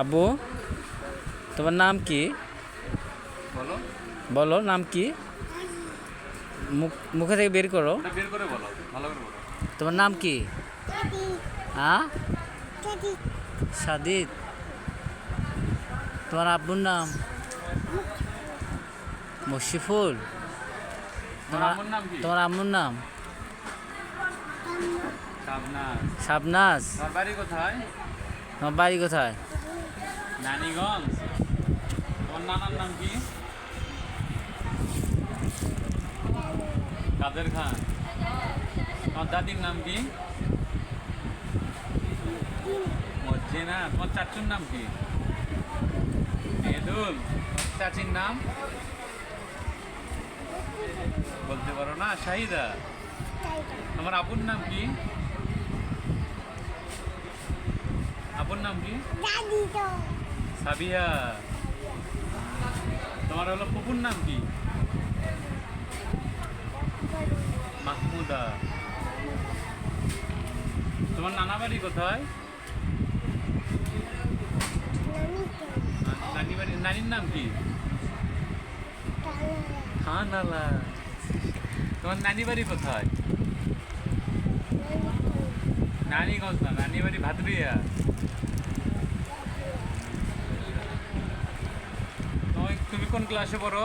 আব্বু, তোমার নাম কি? বলো। বলো নাম কি? মুখে থেকে বের করো। বের করে বলো, ভালো করে বলো। তোমার নাম কি? হ্যাঁ, সাদিদ। তোমার আব্বুর নাম? মশিফুল। তোমার আম্মুর নাম কি? তোমার আম্মুর নাম? শাবনাজ। শাবনাজ। তোমার বাড়ি কোথায়? তোমার বাড়ি কোথায়? নানিগঞ্জ। তোমার নানার নাম কি? কাদের খান। তোমার দাদির নাম কি? মজ্জিনা। তোমার চাচুর নাম কি? এদুল। চাচির নাম বলতে পারো না? শাহিদা। আমার আপুর নাম কি? আপুর নাম কি? সাবিয়া। তোমার হলো ফুপুর নাম কি? মাহমুদা। তোমার নানা বাড়ি কোথায়? নানি বাড়ি। নানির নাম কি? হ্যাঁ নালা। তোমার নানি বাড়ি কোথায়? নানিগঞ্জ না, নানি বাড়ি ভাদুরিয়া। তুমি কোন ক্লাসে পড়ো?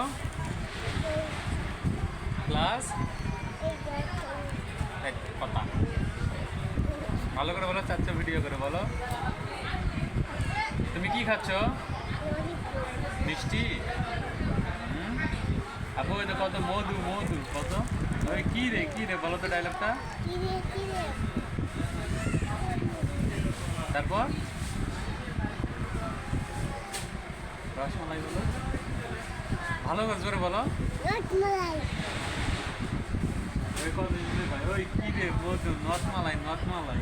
ক্লাস কথা ভালো করে বলো, চাচ্ছ ভিডিও করে বলো। তুমি কি খাচ্ছ? মিষ্টি। আপু ওই তো কত মধু মধু কত। ওই কি রে কি রে বলো তো ডায়লগটা। তারপর রসমালাই বলো, ভালো করে জোরে বলো। ওই কত ওই কি রে মধু, নটমালাই নটমালাই।